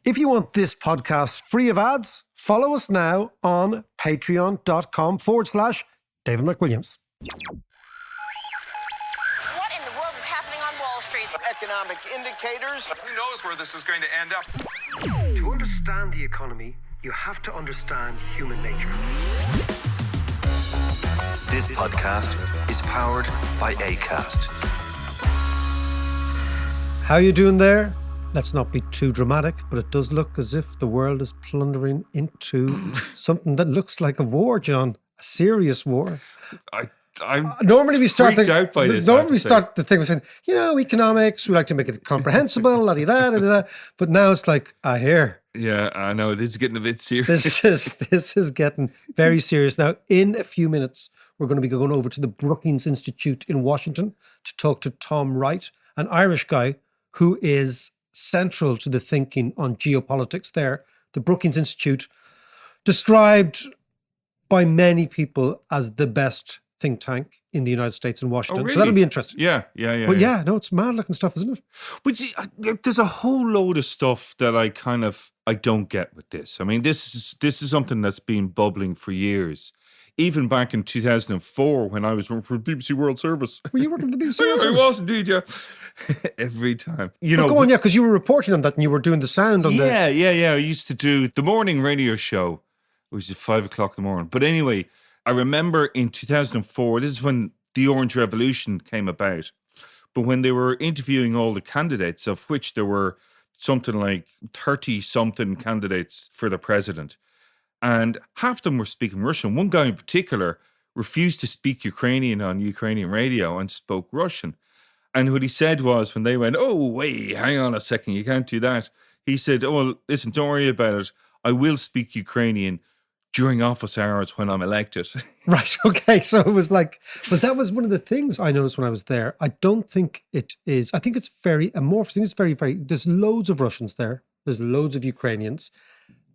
If you want this podcast free of ads, follow us now on patreon.com/David McWilliams. What in the world is happening on Wall Street? Economic indicators. Who knows where this is going to end up? To understand the economy, you have to understand human nature. This podcast is powered by Acast. How you doing there? Let's not be too dramatic, but it does look as if the world is plundering into something that looks like a war, John. A serious war. I'm normally we start out by this. Normally we start the thing with saying, economics, we like to make it comprehensible, la-di-da. But now it's like, here. Yeah, I know. It is getting a bit serious. This is getting very serious. Now, in a few minutes, we're going to be going over to the Brookings Institute in Washington to talk to Tom Wright, an Irish guy who is central to the thinking on geopolitics there. The Brookings Institute, described by many people as the best think tank in the United States in Washington. Oh, really? So that'll be interesting. Yeah. But it's mad looking stuff, isn't it? But see, there's a whole load of stuff that I don't get with this. I mean, this is something that's been bubbling for years. Even back in 2004 when I was working for BBC World Service. Were you working for the BBC World I Service? was indeed, yeah. Every time. Go on, because you were reporting on that and you were doing the sound on Yeah. I used to do the morning radio show. It was at 5 o'clock in the morning. But anyway, I remember in 2004, this is when the Orange Revolution came about. But when they were interviewing all the candidates, of which there were something like 30-something candidates for the president, and half of them were speaking Russian. One guy in particular refused to speak Ukrainian on Ukrainian radio and spoke Russian. And what he said was, when they went, "Oh, wait, hang on a second, you can't do that," he said, "Oh, well, listen, don't worry about it. I will speak Ukrainian during office hours when I'm elected." Right, okay. So it was like, but that was one of the things I noticed when I was there. I don't think it is. I think it's very amorphous. I think it's very, very, there's loads of Russians there. There's loads of Ukrainians.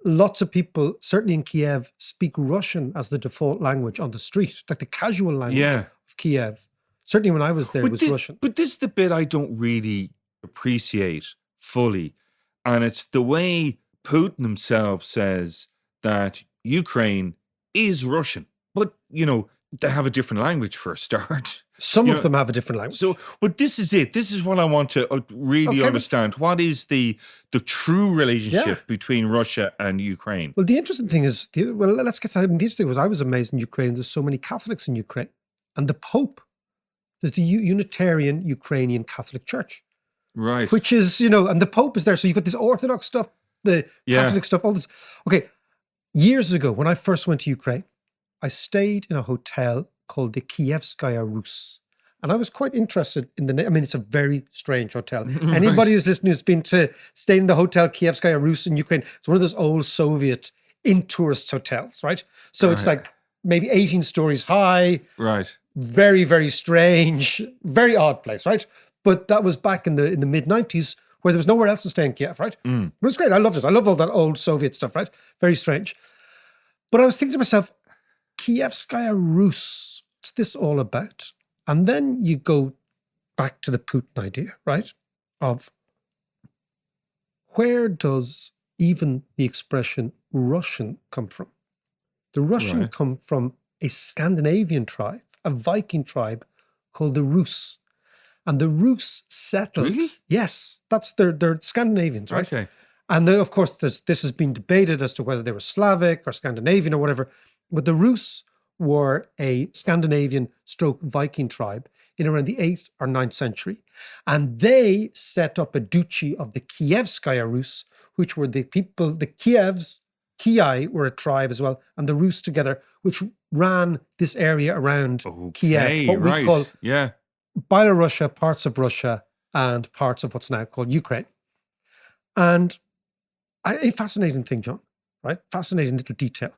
Lots of people, certainly in Kiev, speak Russian as the default language on the street, like the casual language of Kiev. Certainly when I was there, it was Russian. But this is the bit I don't really appreciate fully. And it's the way Putin himself says that Ukraine is Russian. But, they have a different language for a start. Some of them have a different language. So, but this is it. This is what I want to really understand. What is the true relationship between Russia and Ukraine? Well, the interesting thing is, let's get to that. The interesting thing was I was amazed in Ukraine. There's so many Catholics in Ukraine. And the Pope, there's the Unitarian Ukrainian Catholic Church. Right. Which is, and the Pope is there. So you've got this Orthodox stuff, the Catholic stuff, all this. Okay. Years ago, when I first went to Ukraine, I stayed in a hotel called the Kievskaya Rus. And I was quite interested in the name. I mean, it's a very strange hotel. Anybody who's listening who's been to stay in the Hotel Kievskaya Rus in Ukraine, it's one of those old Soviet in-tourist hotels, right? So it's like maybe 18 stories high. Right. Very, very strange, very odd place, right? But that was back in the mid-90s where there was nowhere else to stay in Kiev, right? But it was great. I loved it. I love all that old Soviet stuff, right? Very strange. But I was thinking to myself, Kievskaya Rus, what's this all about? And then you go back to the Putin idea, right? Of where does even the expression Russian come from? The Russian come from a Scandinavian tribe, a Viking tribe called the Rus. And the Rus settled. Really? Yes, that's they're Scandinavians, right? Okay. And of course, this has been debated as to whether they were Slavic or Scandinavian or whatever. But the Rus were a Scandinavian stroke Viking tribe in around the 8th or 9th century. And they set up a duchy of the Kievskaya Rus, which were the people, the Kievs, Kiev were a tribe as well, and the Rus together, which ran this area around Kiev, what we call Byelorusia, parts of Russia, and parts of what's now called Ukraine. And a fascinating thing, John, right? Fascinating little detail.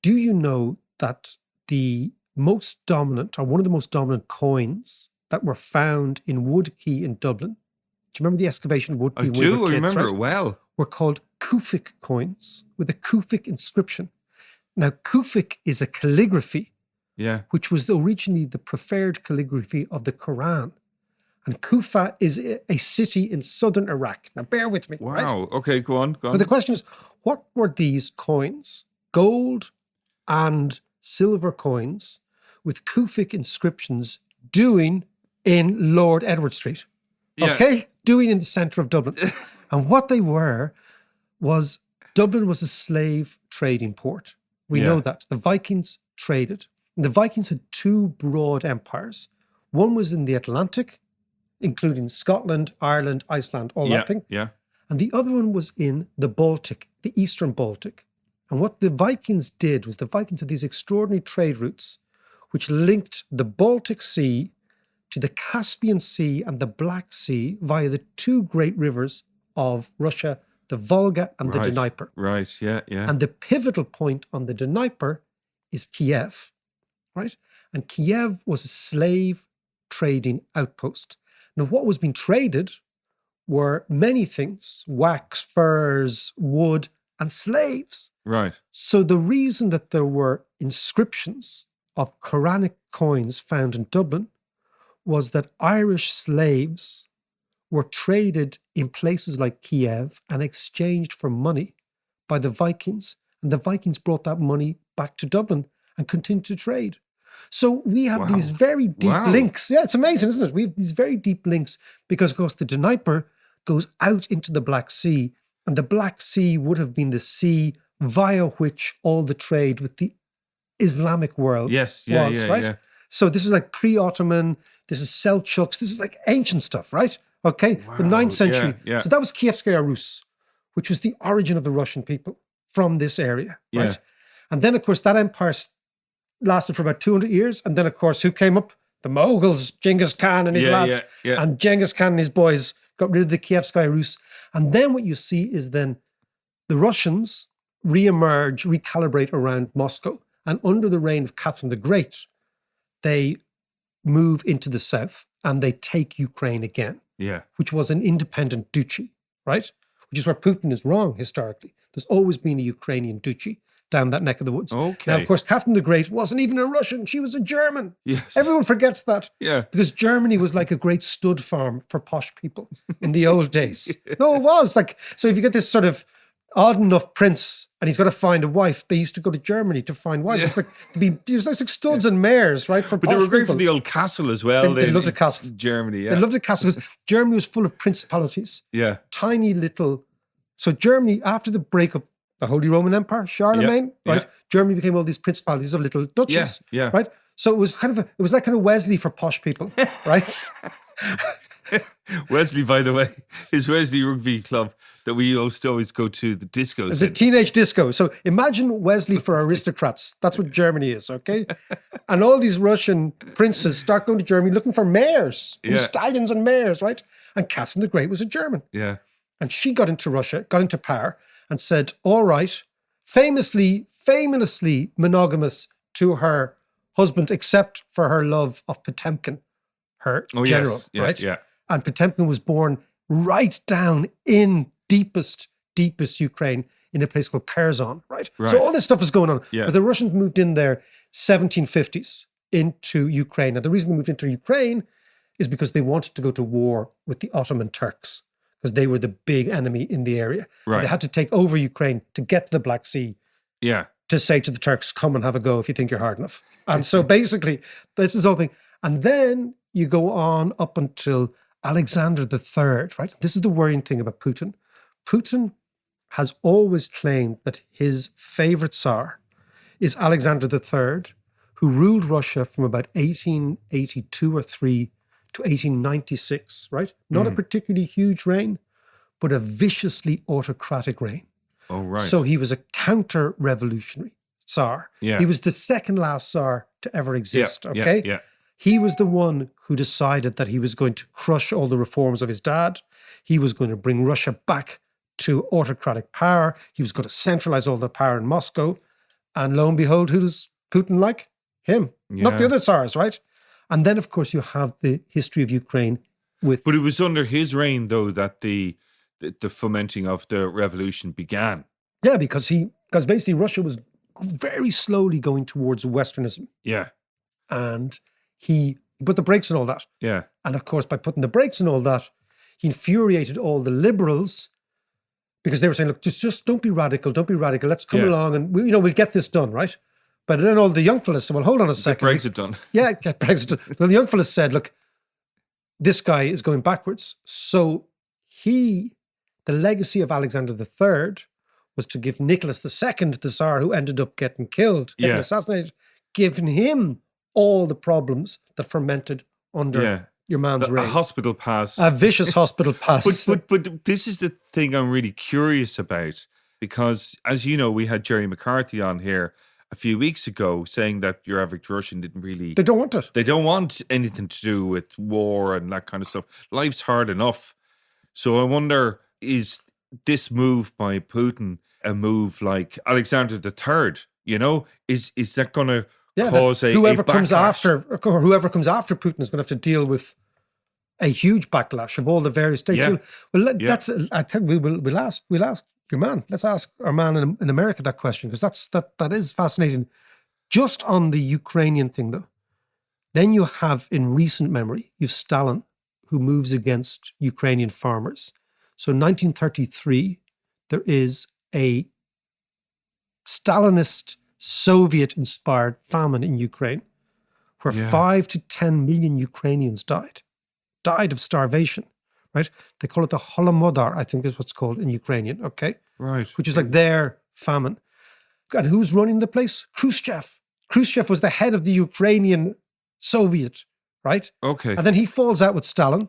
Do you know that the most dominant, or one of the most dominant coins that were found in Woodkey in Dublin, do you remember the excavation of Woodkey? I remember it well. Were called Kufic coins with a Kufic inscription. Now, Kufic is a calligraphy, which was originally the preferred calligraphy of the Quran. And Kufa is a city in southern Iraq. Now, bear with me. Right? Wow. Okay, go on. But the question is, what were these coins? Gold and silver coins with Kufic inscriptions doing in Lord Edward Street. Yeah. Okay? Doing in the centre of Dublin. And what they were was Dublin was a slave trading port. We know that. The Vikings traded. And the Vikings had two broad empires. One was in the Atlantic, including Scotland, Ireland, Iceland, all that thing. Yeah. And the other one was in the Baltic, the Eastern Baltic. And what the Vikings did was the Vikings had these extraordinary trade routes which linked the Baltic Sea to the Caspian Sea and the Black Sea via the two great rivers of Russia, the Volga and the Dnieper. Right, yeah. And the pivotal point on the Dnieper is Kiev, right? And Kiev was a slave trading outpost. Now, what was being traded were many things: wax, furs, wood, and slaves. Right. So the reason that there were inscriptions of Quranic coins found in Dublin was that Irish slaves were traded in places like Kiev and exchanged for money by the Vikings. And the Vikings brought that money back to Dublin and continued to trade. So we have these very deep links. Yeah, it's amazing, isn't it? We have these very deep links because, of course, the Dnieper goes out into the Black Sea, and the Black Sea would have been the sea via which all the trade with the Islamic world was, right? Yeah. So this is like pre-Ottoman, this is Seljuks, this is like ancient stuff, right? Okay, the 9th century. Yeah. So that was Kievskaya Rus, which was the origin of the Russian people from this area, right? Yeah. And then, of course, that empire lasted for about 200 years. And then, of course, who came up? The Mughals, Genghis Khan and his lads. Yeah. And Genghis Khan and his boys got rid of the Kievskaya Rus. And then what you see is then the Russians re-emerge, recalibrate around Moscow. And under the reign of Catherine the Great, they move into the south and they take Ukraine again, which was an independent duchy, right? Which is where Putin is wrong historically. There's always been a Ukrainian duchy down that neck of the woods. Okay. Now, of course, Catherine the Great wasn't even a Russian. She was a German. Yes. Everyone forgets that. Yeah. Because Germany was like a great stud farm for posh people in the old days. No, it was. Like, so if you get this sort of odd enough prince and he's got to find a wife, they used to go to Germany to find wives. It's like it was like studs and mares, right? For But posh they were great people. for the old castle as well. They loved the castle. Germany, They loved the castle because Germany was full of principalities. Yeah. Tiny little. So Germany, after the breakup, the Holy Roman Empire, Charlemagne, right? Germany became all these principalities of little duchies, right? So it was it was like kind of Wesley for posh people, right? Wesley, by the way, is Wesley Rugby Club that we used to always go to the discos. The teenage disco. So imagine Wesley for aristocrats. That's what Germany is, okay? And all these Russian princes start going to Germany looking for mayors, stallions and mayors, right? And Catherine the Great was a German. Yeah. And she got into Russia, got into power, and said, all right, famously monogamous to her husband, except for her love of Potemkin, her general, right? Yeah. And Potemkin was born right down in deepest Ukraine in a place called Kherson, right? So all this stuff is going on. Yeah. But the Russians moved in there 1750s into Ukraine. And the reason they moved into Ukraine is because they wanted to go to war with the Ottoman Turks because they were the big enemy in the area. Right. They had to take over Ukraine to get to the Black Sea. Yeah. To say to the Turks, come and have a go if you think you're hard enough. And so basically, this is the whole thing. And then you go on up until Alexander III, right? This is the worrying thing about Putin. Putin has always claimed that his favorite Tsar is Alexander III, who ruled Russia from about 1882 or 3 to 1896, right? Not a particularly huge reign, but a viciously autocratic reign. Oh, right. So he was a counter-revolutionary Tsar. Yeah. He was the second last Tsar to ever exist, okay? Yeah. He was the one who decided that he was going to crush all the reforms of his dad. He was going to bring Russia back to autocratic power. He was going to centralize all the power in Moscow. And lo and behold, who does Putin like? Him, not the other Tsars, right? And then, of course, you have the history of Ukraine with... But it was under his reign, though, that the fomenting of the revolution began. Yeah, because basically Russia was very slowly going towards Westernism. Yeah. And he He put the brakes on all that. Yeah. And of course, by putting the brakes on all that, he infuriated all the liberals because they were saying, look, just don't be radical. Don't be radical. Let's come Yeah. along and, we'll get this done, right? But then all the young fellas said, well, hold on a second. Brexit done. Yeah, get Brexit done. Well, the young fellas said, look, this guy is going backwards. So the legacy of Alexander III was to give Nicholas II, the Tsar, who ended up getting killed, getting assassinated, giving him all the problems that fermented under your man's A reign. hospital pass. A vicious hospital pass. But this is the thing I'm really curious about, because as you know, we had Jerry McCarthy on here a few weeks ago saying that your average Russian didn't really... They don't want it. They don't want anything to do with war and that kind of stuff. Life's hard enough. So I wonder, is this move by Putin a move like Alexander III? You know, is that going to cause whoever a comes backlash? whoever comes after Putin is going to have to deal with a huge backlash of all the various states. Yeah. That's. I think we'll ask your man. Let's ask our man in America that question, because that is fascinating. Just on the Ukrainian thing, though, then you have in recent memory, you've Stalin, who moves against Ukrainian farmers. So in 1933, there is a Stalinist Soviet-inspired famine in Ukraine, where 5 to 10 million Ukrainians died of starvation, right? They call it the Holomodar, I think is what's called in Ukrainian, okay? Right. Which is like their famine. And who's running the place? Khrushchev. Khrushchev was the head of the Ukrainian Soviet, right? Okay. And then he falls out with Stalin.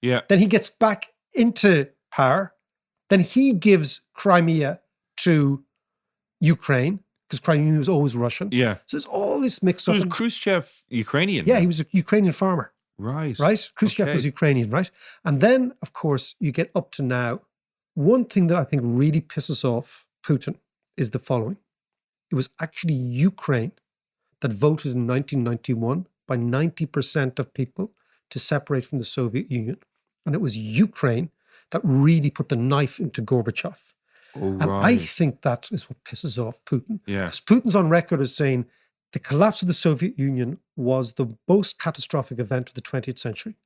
Yeah. Then he gets back into power. Then he gives Crimea to Ukraine, because Crimea was always Russian. Yeah. So there's all this mixed So up. was Khrushchev Ukrainian? Yeah, then? he was a Ukrainian farmer. Right. Right? Khrushchev Okay. was Ukrainian, right? And then, of course, you get up to now. One thing that I think really pisses off Putin is the following. It was actually Ukraine that voted in 1991 by 90% of people to separate from the Soviet Union. And it was Ukraine that really put the knife into Gorbachev. Oh, And right. I think that is what pisses off Putin. Yeah. Because Putin's on record as saying the collapse of the Soviet Union was the most catastrophic event of the 20th century.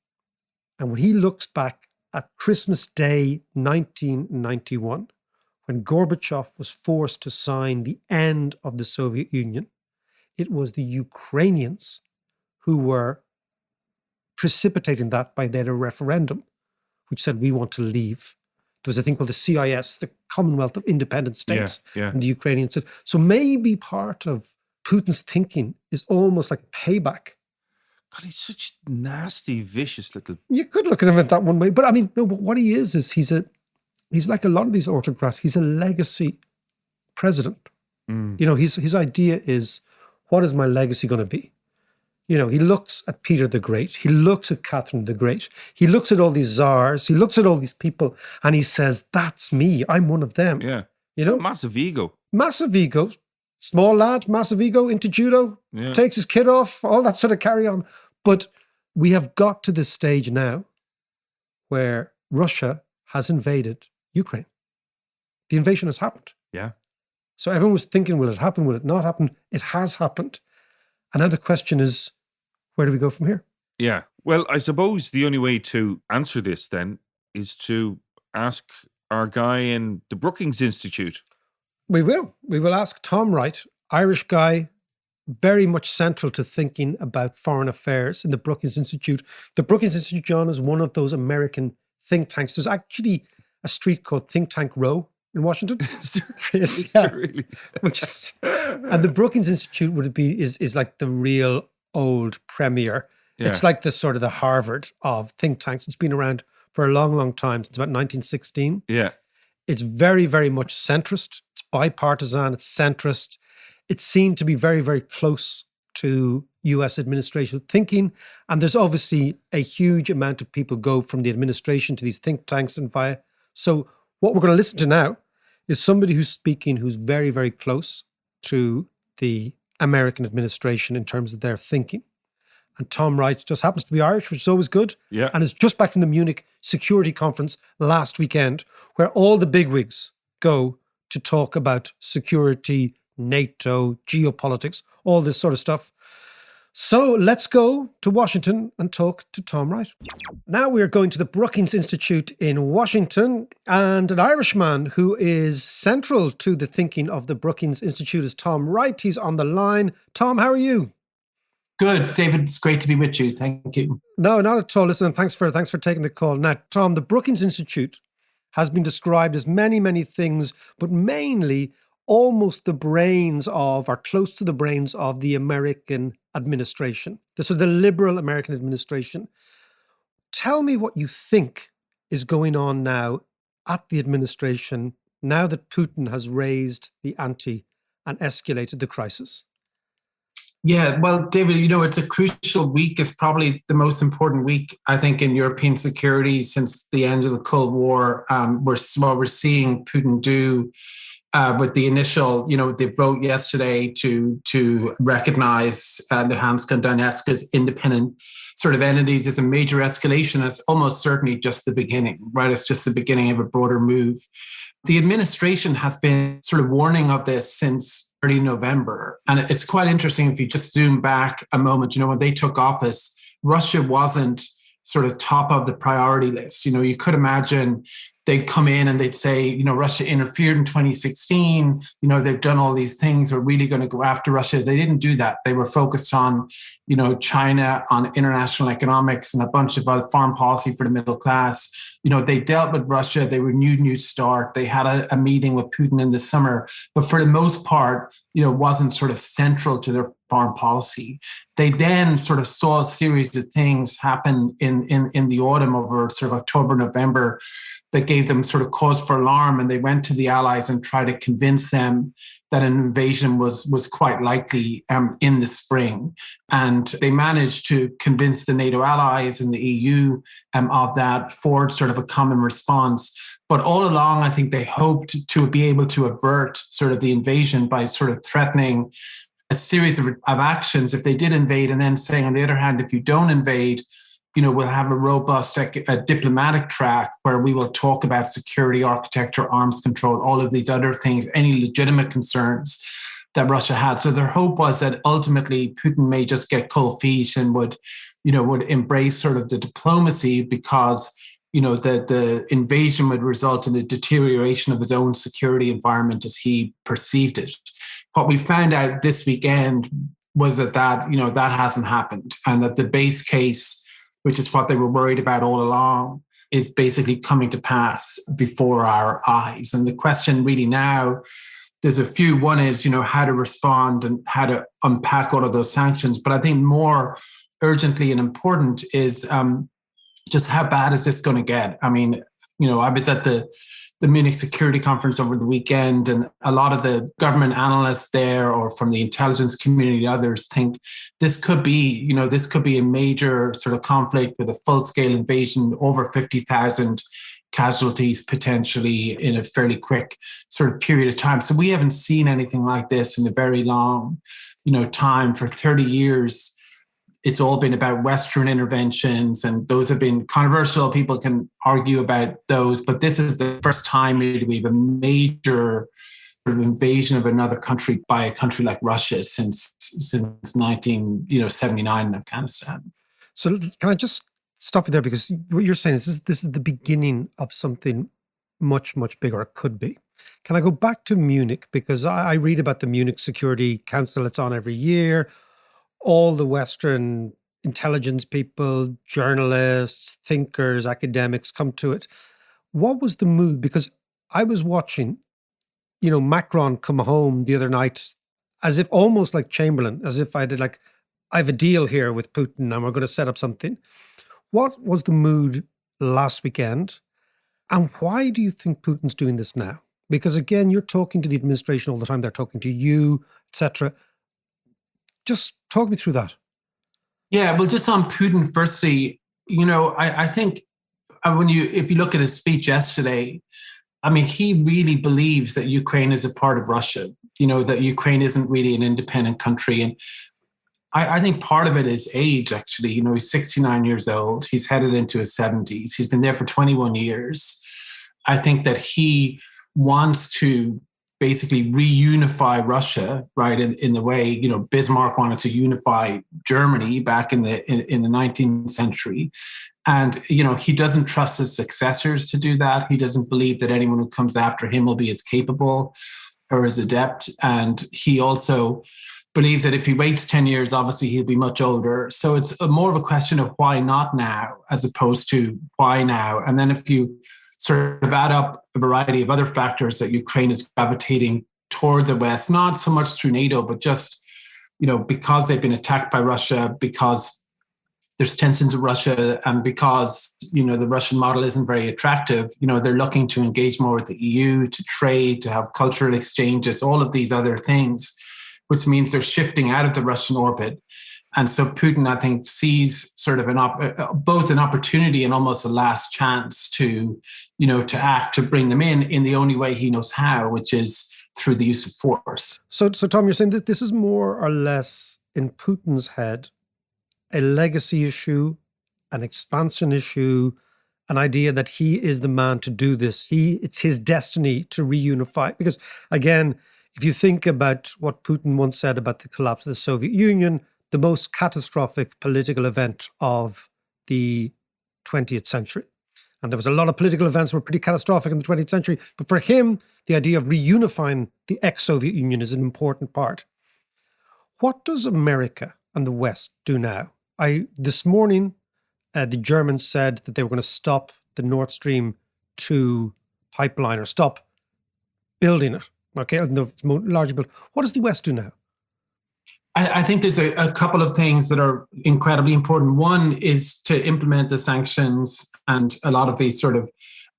And when he looks back at Christmas Day 1991, when Gorbachev was forced to sign the end of the Soviet Union, it was the Ukrainians who were precipitating that by their referendum, which said, we want to leave. There was a thing called the CIS, the Commonwealth of Independent States. Yeah. And the Ukrainians said, so maybe part of Putin's thinking is almost like payback. God, he's such a nasty, vicious little... You could look at him in that one way. But I mean, no, but what he is he's like a lot of these autocrats. He's a legacy president. Mm. You know, his idea is, what is my legacy going to be? You know, he looks at Peter the Great. He looks at Catherine the Great. He looks at all these czars. He looks at all these people and he says, that's me. I'm one of them. Yeah. You know, Massive ego. massive ego, small lad, massive ego, into judo, Yeah. takes his kid off, all that sort of carry on. But we have got to this stage now where Russia has invaded Ukraine. The invasion has happened. Yeah. So everyone was thinking, will it happen? Will it not happen? It has happened. And now the question is, where do we go from here? Yeah. Well, I suppose the only way to answer this then is to ask our guy in the Brookings Institute. We will. We will ask Tom Wright, Irish guy, very much central to thinking about foreign affairs in the Brookings Institute. The Brookings Institute, John, is one of those American think tanks. There's actually a street called Think Tank Row in Washington. Is there really? Which is, and the Brookings Institute is like the real old premier. Yeah. It's like the sort of the Harvard of think tanks. It's been around for a long, long time, since about 1916. Yeah. It's very, very much centrist. It's bipartisan. It's centrist. It's seen to be very, very close to US administration thinking. And there's obviously a huge amount of people go from the administration to these think tanks and via. So what we're going to listen to now is somebody who's speaking who's very, very close to the American administration in terms of their thinking. And Tom Wright just happens to be Irish, which is always good. Yeah. And is just back from the Munich Security Conference last weekend, where all the bigwigs go to talk about security, NATO, geopolitics, all this sort of stuff. So let's go to Washington and talk to Tom Wright. Now we are going to the Brookings Institute in Washington, and an Irishman who is central to the thinking of the Brookings Institute is Tom Wright. He's on the line. Tom, how are you? Good, David. It's great to be with you. Thank you. No, not at all. Listen, thanks for taking the call. Now, Tom, the Brookings Institute has been described as many, many things, but mainly almost the brains of, or close to the brains of, the American administration. So the liberal American administration. Tell me what you think is going on now at the administration, now that Putin has raised the ante and escalated the crisis. Yeah, well, David, it's a crucial week. It's probably the most important week, I think, in European security since the end of the Cold War. What we're seeing Putin do with the initial, the vote yesterday to recognize Luhansk and Donetsk as independent sort of entities is a major escalation. It's almost certainly just the beginning, right? It's just the beginning of a broader move. The administration has been sort of warning of this since early November. And it's quite interesting if you just zoom back a moment, when they took office, Russia wasn't sort of top of the priority list. You could imagine they'd come in and they'd say, Russia interfered in 2016. They've done all these things. We're really going to go after Russia. They didn't do that. They were focused on, China, on international economics and a bunch of other foreign policy for the middle class. They dealt with Russia. They renewed New START. They had a meeting with Putin in the summer, but for the most part, wasn't sort of central to their foreign policy. They then sort of saw a series of things happen in the autumn over sort of October, November that gave them sort of cause for alarm. And they went to the allies and tried to convince them that an invasion was quite likely in the spring. And they managed to convince the NATO allies and the EU of that for sort of a common response. But all along, I think they hoped to be able to avert sort of the invasion by sort of threatening a series of actions if they did invade, and then saying, on the other hand, if you don't invade, we'll have a robust diplomatic track where we will talk about security, architecture, arms control, all of these other things, any legitimate concerns that Russia had. So their hope was that ultimately Putin may just get cold feet and would embrace sort of the diplomacy because the invasion would result in a deterioration of his own security environment as he perceived it. What we found out this weekend was that hasn't happened, and that the base case, which is what they were worried about all along, is basically coming to pass before our eyes. And the question really now, there's a few. One is, how to respond and how to unpack all of those sanctions. But I think more urgently and important is just how bad is this going to get? I mean, I was at the Munich Security Conference over the weekend, and a lot of the government analysts there or from the intelligence community and others think this could be a major sort of conflict with a full-scale invasion, over 50,000 casualties potentially in a fairly quick sort of period of time. So we haven't seen anything like this in a very long, time. For 30 years. It's all been about Western interventions, and those have been controversial. People can argue about those, but this is the first time really we have a major sort of invasion of another country by a country like Russia since 1979 in Afghanistan. So can I just stop you there, because what you're saying is this is the beginning of something much, much bigger. It could be. Can I go back to Munich, because I read about the Munich Security Council? It's on every year. All the Western intelligence people, journalists, thinkers, academics come to it. What was the mood? Because I was watching, Macron come home the other night as if almost like Chamberlain, as if I have a deal here with Putin and we're going to set up something. What was the mood last weekend? And why do you think Putin's doing this now? Because again, you're talking to the administration all the time. They're talking to you, etc. Just talk me through that. Yeah, well, just on Putin, firstly, I think if you look at his speech yesterday, I mean, he really believes that Ukraine is a part of Russia, that Ukraine isn't really an independent country. And I think part of it is age, actually. He's 69 years old. He's headed into his 70s. He's been there for 21 years. I think that he wants to basically reunify Russia, right? In the way, you know, Bismarck wanted to unify Germany back in the 19th century. And, you know, he doesn't trust his successors to do that. He doesn't believe that anyone who comes after him will be as capable or as adept. And he also believes that if he waits 10 years, obviously he'll be much older. So it's more of a question of why not now, as opposed to why now. And then if you sort of add up a variety of other factors that Ukraine is gravitating toward the West, not so much through NATO, but just, you know, because they've been attacked by Russia, because there's tensions in Russia, and because, you know, the Russian model isn't very attractive, you know, they're looking to engage more with the EU, to trade, to have cultural exchanges, all of these other things, which means they're shifting out of the Russian orbit. And so Putin, I think, sees sort of both an opportunity and almost a last chance to, you know, to act, to bring them in the only way he knows how, which is through the use of force. So Tom, you're saying that this is more or less in Putin's head a legacy issue, an expansion issue, an idea that he is the man to do this. It's his destiny to reunify. Because again, if you think about what Putin once said about the collapse of the Soviet Union, the most catastrophic political event of the 20th century. And there was a lot of political events that were pretty catastrophic in the 20th century. But for him, the idea of reunifying the ex-Soviet Union is an important part. What does America and the West do now? This morning, the Germans said that they were going to stop the Nord Stream 2 pipeline, or stop building it. Okay, the larger build. What does the West do now? I think there's a couple of things that are incredibly important. One is to implement the sanctions and a lot of these sort of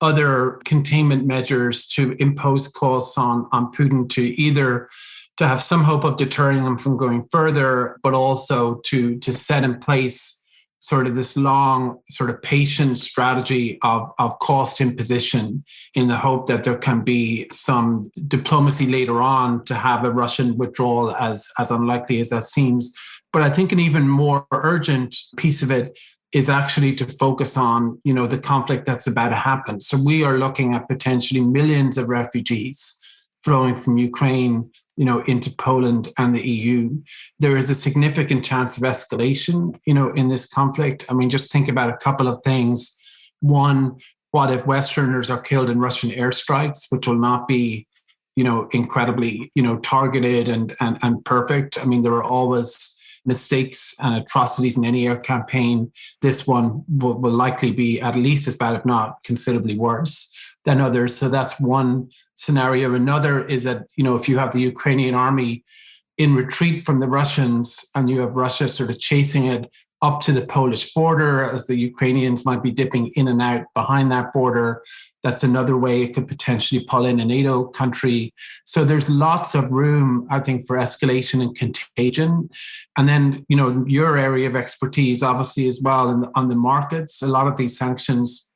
other containment measures to impose costs on Putin, to either to have some hope of deterring him from going further, but also to set in place sort of this long, sort of patient strategy of cost imposition, in the hope that there can be some diplomacy later on to have a Russian withdrawal, as unlikely as that seems. But I think an even more urgent piece of it is actually to focus on, you know, the conflict that's about to happen. So we are looking at potentially millions of refugees flowing from Ukraine, you know, into Poland and the EU. There is a significant chance of escalation, you know, in this conflict. I mean, just think about a couple of things. One, what if Westerners are killed in Russian airstrikes, which will not be, you know, incredibly, you know, targeted and perfect. I mean, there are always mistakes and atrocities in any air campaign. This one will likely be at least as bad, if not considerably worse than others. So that's one scenario. Another is that, you know, if you have the Ukrainian army in retreat from the Russians and you have Russia sort of chasing it up to the Polish border, as the Ukrainians might be dipping in and out behind that border, that's another way it could potentially pull in a NATO country. So there's lots of room, I think, for escalation and contagion. And then, you know, your area of expertise, obviously, as well, on the markets, a lot of these sanctions,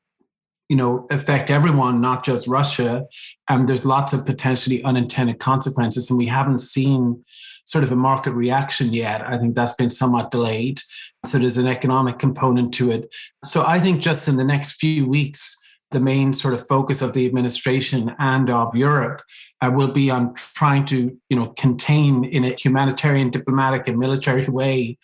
you know, affect everyone, not just Russia. And there's lots of potentially unintended consequences. And we haven't seen sort of a market reaction yet. I think that's been somewhat delayed. So there's an economic component to it. So I think just in the next few weeks, the main sort of focus of the administration and of Europe will be on trying to, you know, contain in a humanitarian, diplomatic, and military way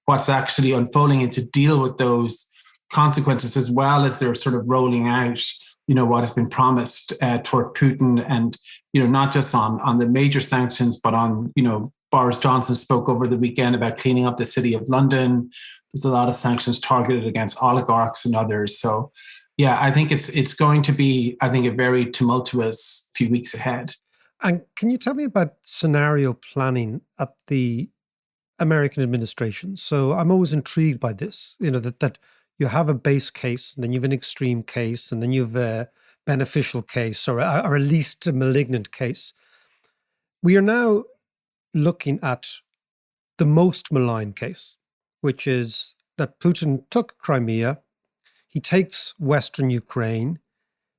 what's actually unfolding, and to deal with those consequences, as well as they're sort of rolling out, you know, what has been promised toward Putin, and, you know, not just on the major sanctions, but on, you know, Boris Johnson spoke over the weekend about cleaning up the city of London. There's a lot of sanctions targeted against oligarchs and others. So, yeah, I think it's going to be, I think, a very tumultuous few weeks ahead. And can you tell me about scenario planning at the American administration? So I'm always intrigued by this, you know, that you have a base case, and then you have an extreme case, and then you have a beneficial case, or a least malignant case. We are now looking at the most malign case, which is that Putin took Crimea, he takes Western Ukraine,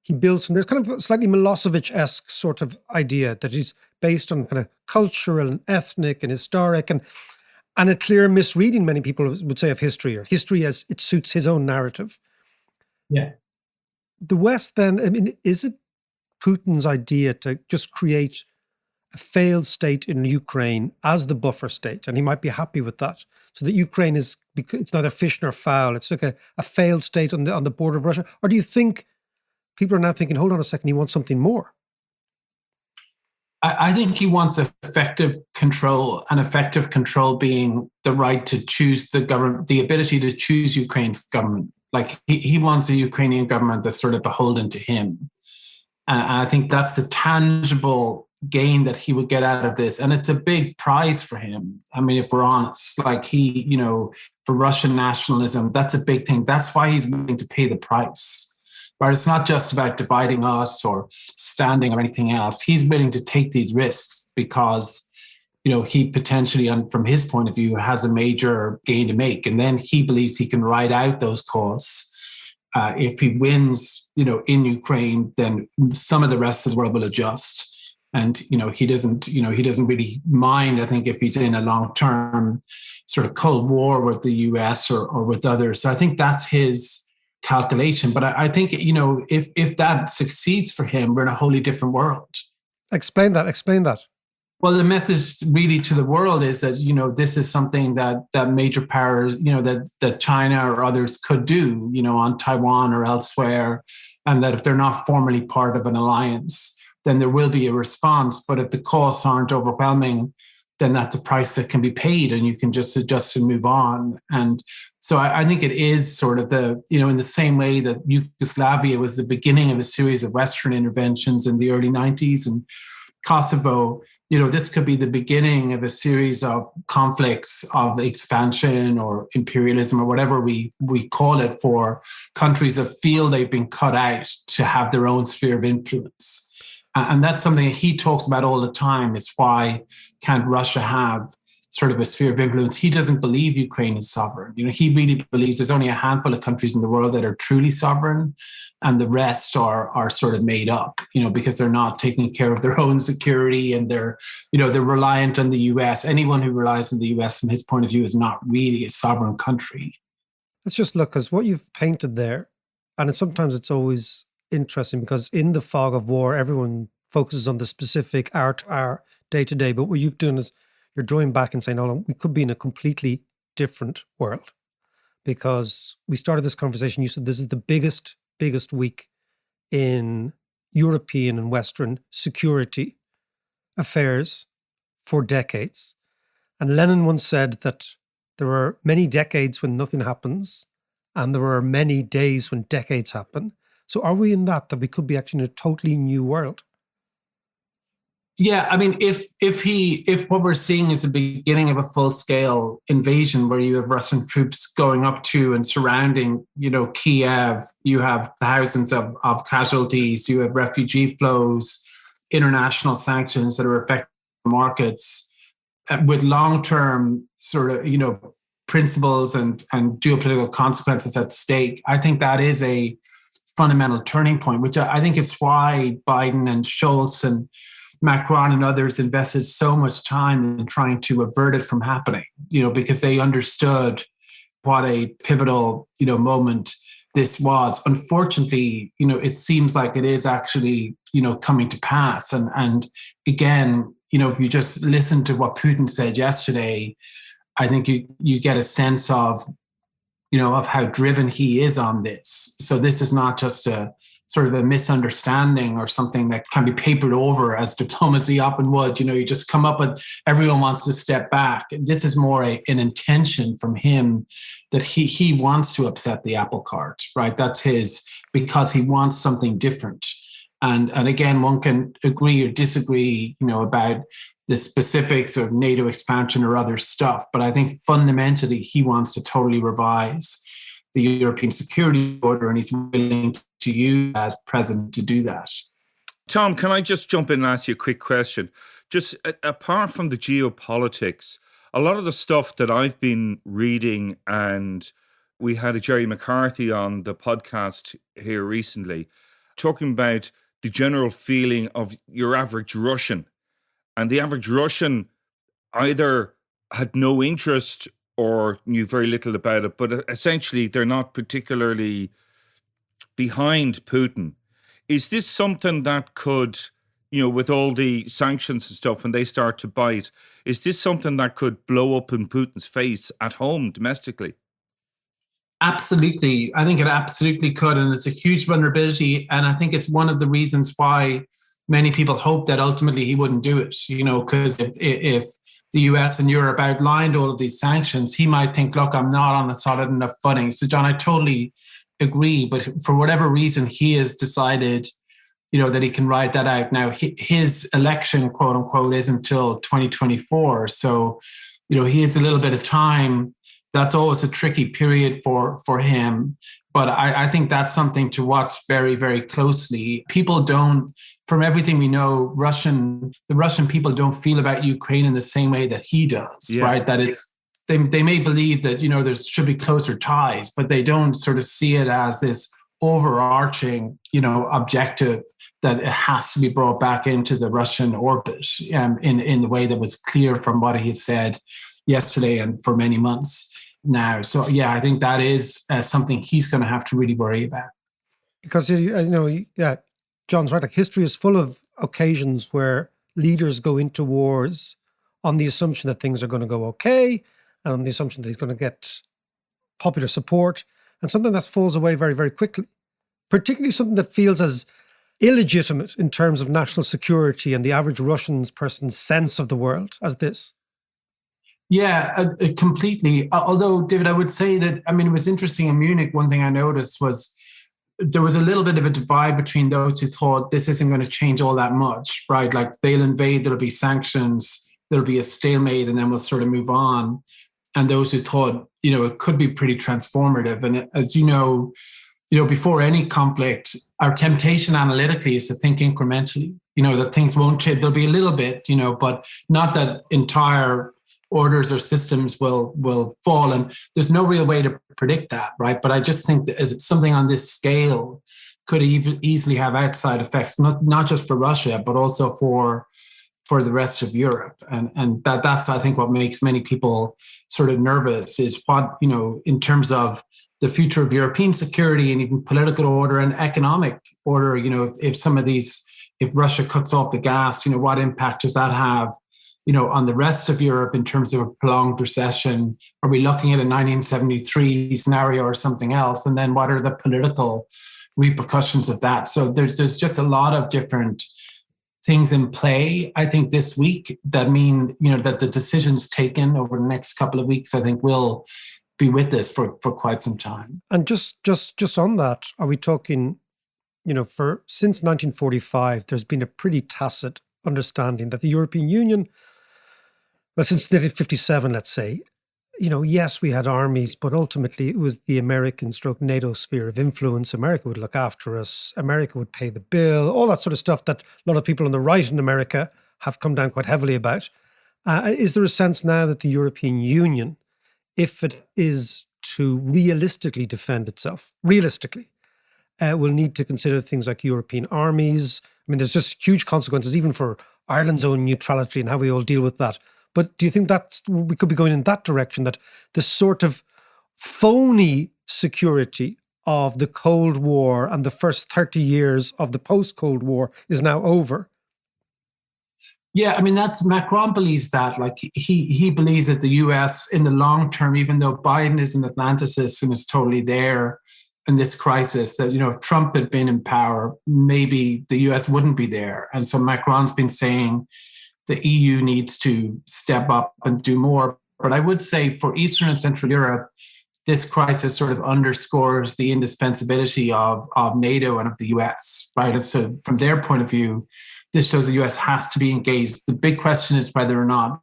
he builds, and there's kind of a slightly Milosevic-esque sort of idea that he's based on kind of cultural and ethnic and historic, and a clear misreading, many people would say, of history, or history as it suits his own narrative. Yeah. The West then, I mean, is it Putin's idea to just create a failed state in Ukraine as the buffer state, and he might be happy with that. So that Ukraine it's neither fish nor fowl. It's like a failed state on the border of Russia. Or do you think people are now thinking, hold on a second, he wants something more? I think he wants effective control, and effective control being the right to choose the government, the ability to choose Ukraine's government. Like he wants a Ukrainian government that's sort of beholden to him. And I think that's the tangible gain that he would get out of this. And it's a big prize for him. I mean, if we're honest, like for Russian nationalism, that's a big thing. That's why he's willing to pay the price. Right? It's not just about dividing us or standing or anything else. He's willing to take these risks because, he potentially, from his point of view, has a major gain to make. And then he believes he can ride out those costs. If he wins, in Ukraine, then some of the rest of the world will adjust. And, he doesn't really mind, I think, if he's in a long-term sort of Cold War with the US or with others. So I think that's his calculation. But I think, if that succeeds for him, we're in a wholly different world. Explain that. Well, the message really to the world is that, this is something that major powers, that China or others could do, on Taiwan or elsewhere. And that if they're not formally part of an alliance, then there will be a response. But if the costs aren't overwhelming, then that's a price that can be paid and you can just adjust and move on. And so I think it is sort of in the same way that Yugoslavia was the beginning of a series of Western interventions in the early 90s, and Kosovo, this could be the beginning of a series of conflicts of expansion or imperialism or whatever we call it, for countries that feel they've been cut out to have their own sphere of influence. And that's something he talks about all the time, is why can't Russia have sort of a sphere of influence? He doesn't believe Ukraine is sovereign. He really believes there's only a handful of countries in the world that are truly sovereign, and the rest are sort of made up, because they're not taking care of their own security, and they're reliant on the US. Anyone who relies on the US from his point of view is not really a sovereign country. Let's just look, because what you've painted there, and sometimes it's always interesting because in the fog of war, everyone focuses on the specific hour to hour, day to day. But what you've done is you're drawing back and saying, oh, we could be in a completely different world. Because we started this conversation, you said this is the biggest week in European and Western security affairs for decades. And Lenin once said that there are many decades when nothing happens, and there are many days when decades happen. So are we in that we could be actually in a totally new world? Yeah, I mean, if what we're seeing is the beginning of a full-scale invasion where you have Russian troops going up to and surrounding, Kiev, you have thousands of casualties, you have refugee flows, international sanctions that are affecting markets, with long-term sort of, principles and geopolitical consequences at stake, I think that is a fundamental turning point, which I think is why Biden and Scholz and Macron and others invested so much time in trying to avert it from happening, because they understood what a pivotal, moment this was. Unfortunately, it seems like it is actually, coming to pass. And again, if you just listen to what Putin said yesterday, I think you get a sense of, of how driven he is on this. So this is not just a sort of a misunderstanding or something that can be papered over as diplomacy often would. You just come up with, everyone wants to step back. This is more an intention from him that he wants to upset the apple cart, right? That's because he wants something different. And again, one can agree or disagree, about the specifics of NATO expansion or other stuff. But I think fundamentally he wants to totally revise the European security order, and he's willing to use as president to do that. Tom, can I just jump in and ask you a quick question? Just apart from the geopolitics, a lot of the stuff that I've been reading, and we had a Jerry McCarthy on the podcast here recently, talking about the general feeling of your average Russian. And the average Russian either had no interest or knew very little about it, but essentially they're not particularly behind Putin. Is this something that could with all the sanctions and stuff, when they start to bite, is this something that could blow up in Putin's face at home domestically? Absolutely. I think it absolutely could. And it's a huge vulnerability. And I think it's one of the reasons why many people hope that ultimately he wouldn't do it, because if the US and Europe outlined all of these sanctions, he might think, look, I'm not on a solid enough footing. So, John, I totally agree. But for whatever reason, he has decided, that he can ride that out. Now, his election, quote unquote, is until 2024. So, he has a little bit of time. That's always a tricky period for him. But I think that's something to watch very, very closely. People don't, from everything we know, the Russian people don't feel about Ukraine in the same way that he does, right? That they may believe that, there should be closer ties, but they don't sort of see it as this overarching, objective that it has to be brought back into the Russian orbit in the way that was clear from what he said yesterday and for many months now. So, yeah, I think that is something he's going to have to really worry about. Because, John's right. Like, history is full of occasions where leaders go into wars on the assumption that things are going to go okay and on the assumption that he's going to get popular support, and something that falls away very, very quickly, particularly something that feels as illegitimate in terms of national security and the average Russian person's sense of the world as this. Yeah, completely. Although, David, I would say that, it was interesting in Munich. One thing I noticed was there was a little bit of a divide between those who thought this isn't going to change all that much, right? Like, they'll invade, there'll be sanctions, there'll be a stalemate, and then we'll sort of move on. And those who thought, it could be pretty transformative. And as before any conflict, our temptation analytically is to think incrementally, that things won't change. There'll be a little bit, but not that entire orders or systems will fall. And there's no real way to predict that, right? But I just think that something on this scale could easily have outside effects, not just for Russia, but also for the rest of Europe. And that's, I think, what makes many people sort of nervous is what, in terms of the future of European security and even political order and economic order, if Russia cuts off the gas, what impact does that have, on the rest of Europe in terms of a prolonged recession? Are we looking at a 1973 scenario or something else? And then what are the political repercussions of that? So there's just a lot of different things in play, I think, this week that mean, that the decisions taken over the next couple of weeks, I think, will be with us for quite some time. And just on that, are we talking, since 1945, there's been a pretty tacit understanding that the European Union, well, since 1957, let's say, yes, we had armies, but ultimately it was the American/NATO sphere of influence. America would look after us. America would pay the bill, all that sort of stuff that a lot of people on the right in America have come down quite heavily about. Is there a sense now that the European Union, if it is to realistically defend itself, will need to consider things like European armies? There's just huge consequences even for Ireland's own neutrality and how we all deal with that. But do you think that we could be going in that direction, that the sort of phony security of the Cold War and the first 30 years of the post-Cold War is now over? Yeah, that's Macron believes that. Like, he believes that the US in the long term, even though Biden is an Atlanticist and is totally there in this crisis, that, if Trump had been in power, maybe the US wouldn't be there. And so Macron's been saying the EU needs to step up and do more. But I would say for Eastern and Central Europe, this crisis sort of underscores the indispensability of NATO and of the US, right? And so from their point of view, this shows the US has to be engaged. The big question is whether or not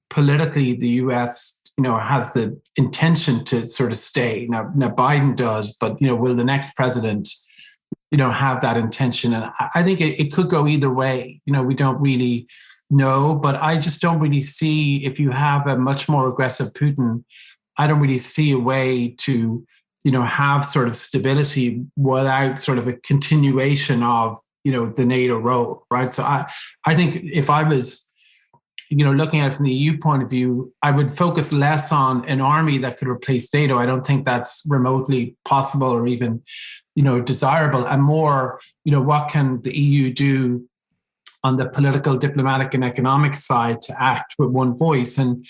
politically the US, has the intention to sort of stay. Now Biden does, but, will the next president, have that intention? And I think it could go either way. We don't really know, but I just don't really see, if you have a much more aggressive Putin, I don't really see a way to, have sort of stability without sort of a continuation of, the NATO role, right? So I think if I was, looking at it from the EU point of view, I would focus less on an army that could replace NATO. I don't think that's remotely possible or even, desirable, and more, what can the EU do on the political, diplomatic, and economic side to act with one voice. And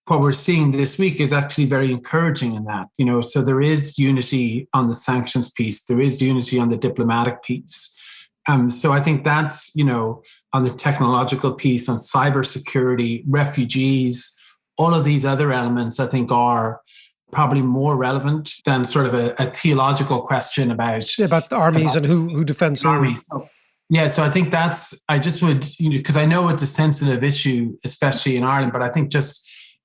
what we're seeing this week is actually very encouraging in that, so there is unity on the sanctions piece. There is unity on the diplomatic piece. So I think that's, on the technological piece, on cybersecurity, refugees, all of these other elements, I think, are probably more relevant than sort of a theological question about the armies and who defends who. Armies. So I think I just would, because I know it's a sensitive issue, especially in Ireland, but I think just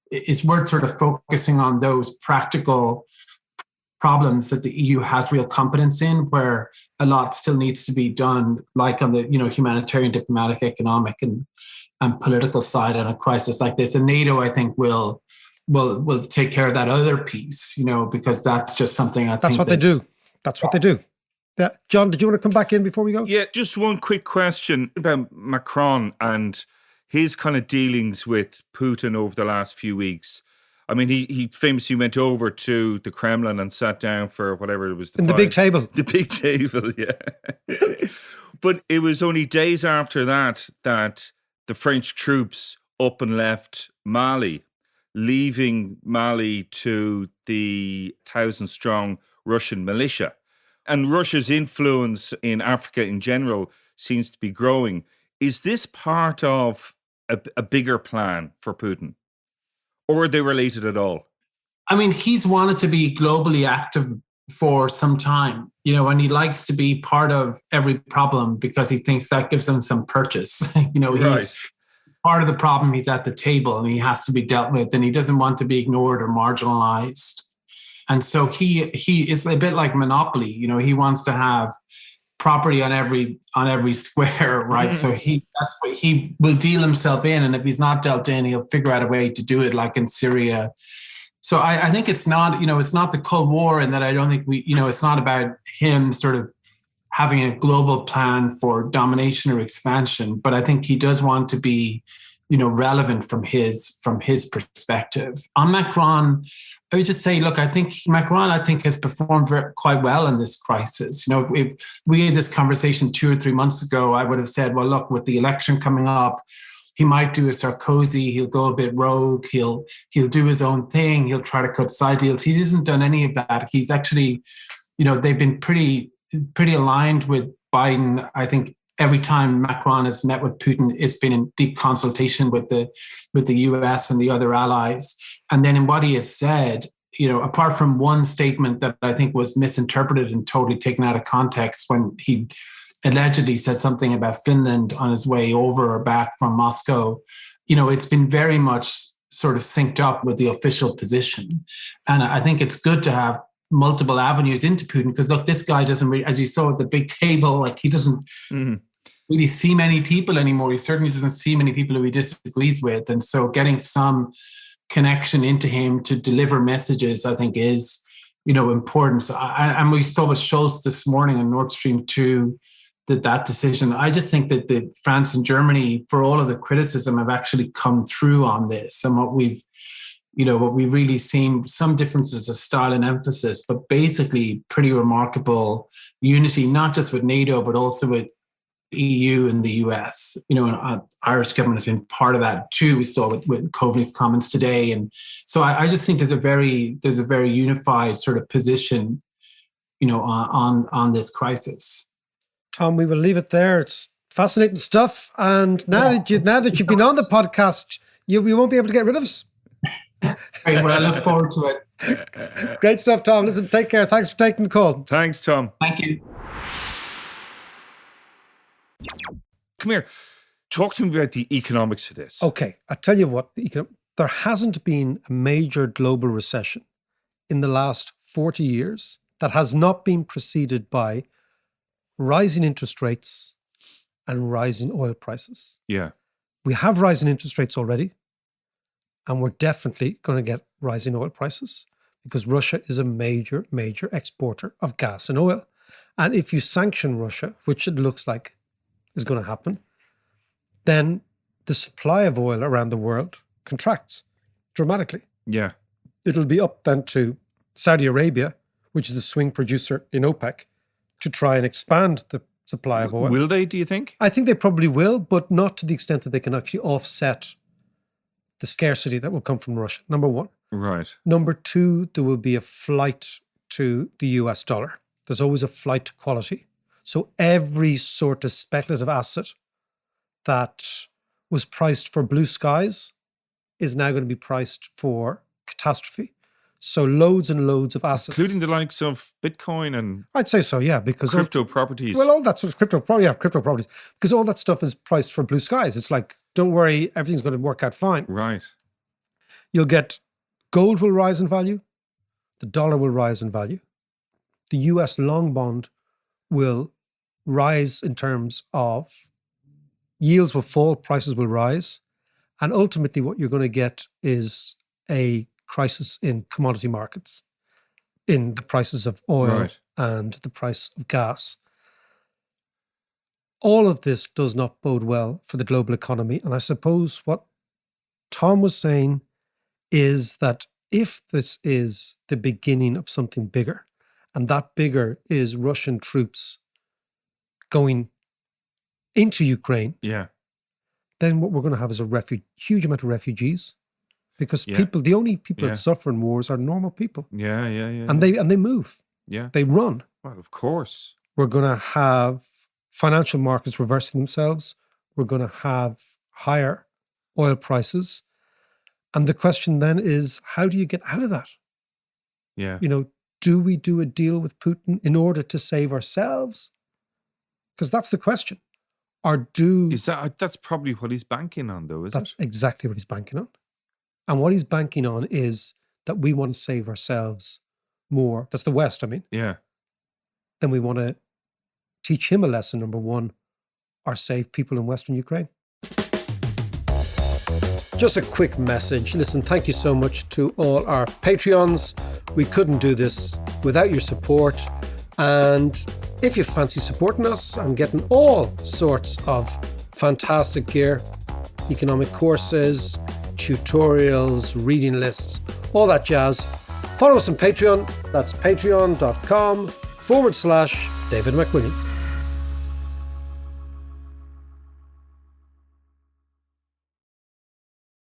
it's worth sort of focusing on those practical problems that the EU has real competence in, where a lot still needs to be done, like on the humanitarian, diplomatic, economic, and political side on a crisis like this. And NATO, I think, will take care of that other piece, because that's just something That's what they do. That's what they do. Yeah. John, did you want to come back in before we go? Yeah, just one quick question about Macron and his kind of dealings with Putin over the last few weeks. I mean, he famously went over to the Kremlin and sat down for whatever it was. The big table. The big table, yeah. But it was only days after that the French troops up and left Mali, leaving Mali to the 1,000-strong Russian militia. And Russia's influence in Africa in general seems to be growing. Is this part of a bigger plan for Putin? Or are they related at all? I mean, he's wanted to be globally active for some time, and he likes to be part of every problem because he thinks that gives him some purchase. He's part of the problem. He's at the table and he has to be dealt with, and he doesn't want to be ignored or marginalized. And so he is a bit like Monopoly. He wants to have property on every square, right? So that's what he will deal himself in, and if he's not dealt in, he'll figure out a way to do it, like in Syria. So I think it's not, it's not the Cold War, and that I don't think it's not about him sort of having a global plan for domination or expansion, but I think he does want to be, relevant from his perspective. On Macron, I would just say, look, I think Macron, has performed quite well in this crisis. If we had this conversation 2 or 3 months ago, I would have said, well, look, with the election coming up, he might do a Sarkozy. He'll go a bit rogue. He'll do his own thing. He'll try to cut side deals. He hasn't done any of that. He's actually, they've been pretty aligned with Biden. I think every time Macron has met with Putin, it's been in deep consultation with the US and the other allies. And then in what he has said, apart from one statement that I think was misinterpreted and totally taken out of context when he allegedly said something about Finland on his way over or back from Moscow, it's been very much sort of synced up with the official position. And I think it's good to have multiple avenues into Putin, because look, this guy doesn't really, as you saw at the big table, like he doesn't really see many people anymore. He certainly doesn't see many people who he disagrees with. And so getting some connection into him to deliver messages, I think, is, important. So and we saw with Scholz this morning on Nord Stream 2, that decision. I just think that France and Germany, for all of the criticism, have actually come through on this. And what we've really seen, some differences of style and emphasis, but basically pretty remarkable unity, not just with NATO, but also with EU and the US. And Irish government has been part of that too. We saw with Coveney's comments today. And so I just think there's a very unified sort of position, on this crisis. Tom, we will leave it there. It's fascinating stuff. And now that you've been on the podcast, you won't be able to get rid of us. Great, well, I look forward to it. Great stuff, Tom. Listen, take care. Thanks for taking the call. Thanks, Tom. Thank you. Come here. Talk to me about the economics of this. Okay, I tell you what, there hasn't been a major global recession in the last 40 years that has not been preceded by rising interest rates and rising oil prices. Yeah. We have rising interest rates already, and we're definitely going to get rising oil prices because Russia is a major, major exporter of gas and oil. And if you sanction Russia, which it looks like is going to happen, then the supply of oil around the world contracts dramatically. Yeah. It'll be up then to Saudi Arabia, which is the swing producer in OPEC, to try and expand the supply of oil. Will they, do you think? I think they probably will, but not to the extent that they can actually offset the scarcity that will come from Russia, number one. Right. Number two, there will be a flight to the US dollar. There's always a flight to quality. So every sort of speculative asset that was priced for blue skies is now going to be priced for catastrophe. So loads and loads of assets. Including the likes of Bitcoin and I'd say so, yeah. Because crypto properties. Well, all that sort of crypto properties. Because all that stuff is priced for blue skies. It's like, don't worry, everything's going to work out fine. Right. You'll get gold will rise in value. The dollar will rise in value. The US long bond will rise in terms of yields will fall, prices will rise. And ultimately what you're going to get is a crisis in commodity markets, in the prices of oil and the price of gas. All of this does not bode well for the global economy. And I suppose what Tom was saying is that if this is the beginning of something bigger, and that bigger is Russian troops going into Ukraine, then what we're going to have is a huge amount of refugees, because the only people that suffer in wars are normal people. And they move. They run. Well, of course. We're going to have financial markets reversing themselves. We're going to have higher oil prices. And the question then is, how do you get out of that? Do we do a deal with Putin in order to save ourselves? Because that's the question. That's probably what he's banking on, though, isn't it? That's exactly what he's banking on. And what he's banking on is that we want to save ourselves more. That's the West, I mean. Yeah. Then we want to teach him a lesson, number one, or save people in Western Ukraine. Just a quick message. Listen, thank you so much to all our Patreons. We couldn't do this without your support. And if you fancy supporting us and getting all sorts of fantastic gear, economic courses, tutorials, reading lists, all that jazz, follow us on Patreon. That's patreon.com/David McWilliams.